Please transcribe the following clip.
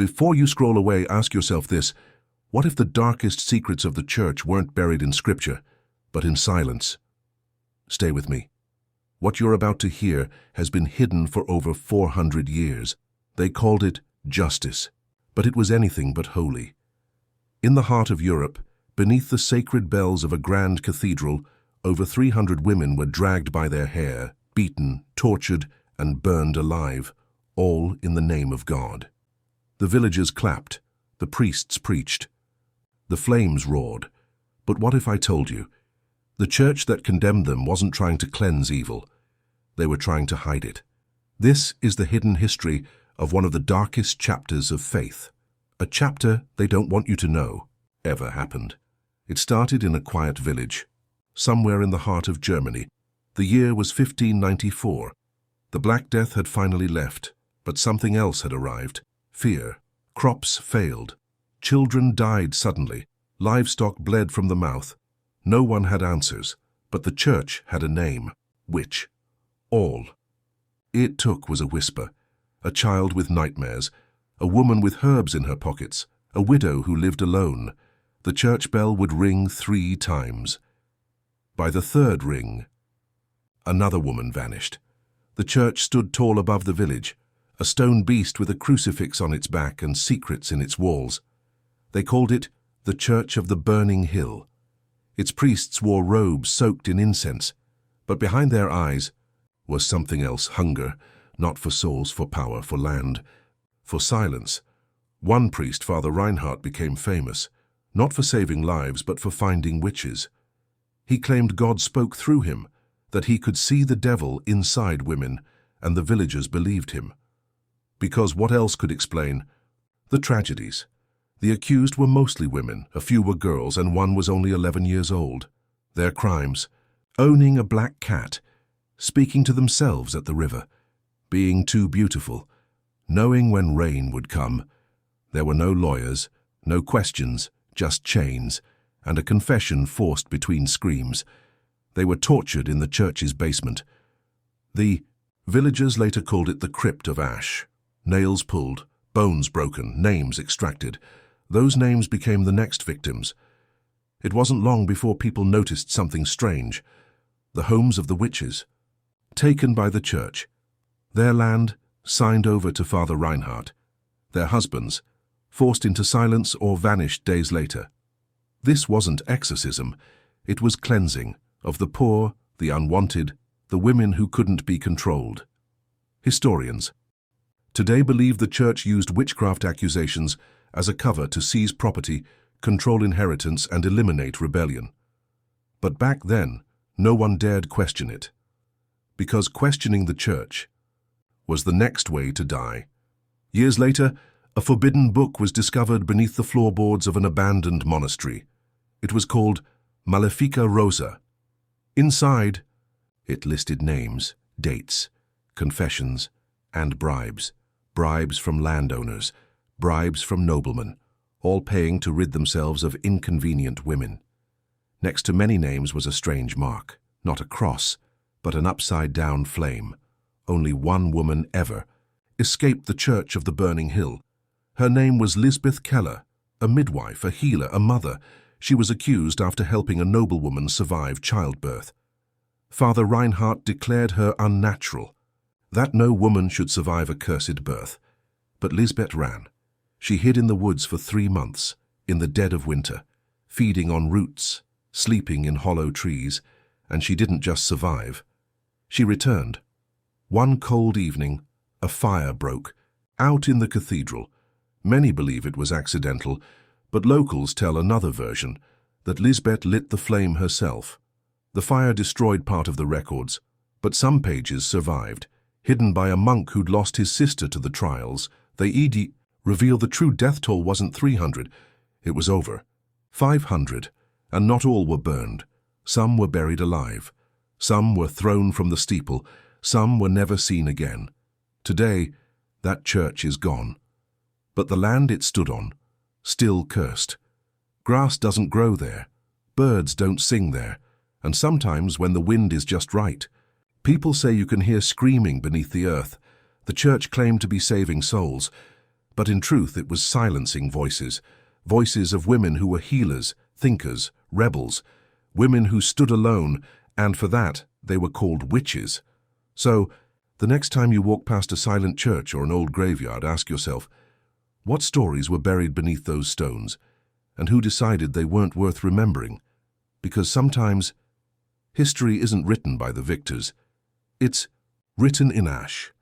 Before you scroll away, ask yourself this: what if the darkest secrets of the church weren't buried in Scripture, but in silence? Stay with me. What you're about to hear has been hidden for over 400 years. They called it justice, but it was anything but holy. In the heart of Europe, beneath the sacred bells of a grand cathedral, over 300 women were dragged by their hair, beaten, tortured, and burned alive, all in the name of God. The villagers clapped, the priests preached, the flames roared. But what if I told you? The church that condemned them wasn't trying to cleanse evil. They were trying to hide it. This is the hidden history of one of the darkest chapters of faith. A chapter they don't want you to know ever happened. It started in a quiet village, somewhere in the heart of Germany. The year was 1594. The Black Death had finally left, but something else had arrived. Fear. Crops failed. Children died suddenly. Livestock bled from the mouth. No one had answers, but the church had a name. Witch. All it took was a whisper, a child with nightmares, a woman with herbs in her pockets, a widow who lived alone. The church bell would ring 3 times. By the 3rd ring, another woman vanished. The church stood tall above the village, a stone beast with a crucifix on its back and secrets in its walls. They called it the Church of the Burning Hill. Its priests wore robes soaked in incense, but behind their eyes was something else: hunger, not for souls, for power, for land, for silence. One priest, Father Reinhardt, became famous, not for saving lives, but for finding witches. He claimed God spoke through him, that he could see the devil inside women, and the villagers believed him. Because what else could explain the tragedies? The accused were mostly women, a few were girls, and one was only 11 years old. Their crimes: owning a black cat, speaking to themselves at the river, being too beautiful, knowing when rain would come. There were no lawyers, no questions, just chains, and a confession forced between screams. They were tortured in the church's basement. The villagers later called it the Crypt of Ash. Nails pulled, bones broken, names extracted. Those names became the next victims. It wasn't long before people noticed something strange. The homes of the witches, taken by the church. Their land signed over to Father Reinhardt. Their husbands forced into silence or vanished days later. This wasn't exorcism. It was cleansing of the poor, the unwanted, the women who couldn't be controlled. Historians today believe the church used witchcraft accusations as a cover to seize property, control inheritance, and eliminate rebellion. But back then, no one dared question it, because questioning the church was the next way to die. Years later, a forbidden book was discovered beneath the floorboards of an abandoned monastery. It was called Malefica Rosa. Inside, it listed names, dates, confessions, and bribes. Bribes from landowners, bribes from noblemen, all paying to rid themselves of inconvenient women. Next to many names was a strange mark, not a cross, but an upside-down flame. Only one woman ever escaped the Church of the Burning Hill. Her name was Lisbeth Keller, a midwife, a healer, a mother. She was accused after helping a noblewoman survive childbirth. Father Reinhardt declared her unnatural, that no woman should survive a cursed birth. But Lisbeth ran. She hid in the woods for 3 months, in the dead of winter, feeding on roots, sleeping in hollow trees, and she didn't just survive. She returned. One cold evening, a fire broke out in the cathedral. Many believe it was accidental, but locals tell another version, that Lisbeth lit the flame herself. The fire destroyed part of the records, but some pages survived, hidden by a monk who'd lost his sister to the trials. They reveal the true death toll wasn't 300, it was over 500, and not all were burned. Some were buried alive. Some were thrown from the steeple. Some were never seen again. Today, that church is gone. But the land it stood on, still cursed. Grass doesn't grow there. Birds don't sing there. And sometimes, when the wind is just right, people say you can hear screaming beneath the earth. The church claimed to be saving souls, But in truth, it was silencing voices, voices of women who were healers, thinkers, rebels, women who stood alone, and for that, they were called witches. So, the next time you walk past a silent church or an old graveyard, ask yourself, what stories were buried beneath those stones, and who decided they weren't worth remembering? Because sometimes, history isn't written by the victors. It's written in ash.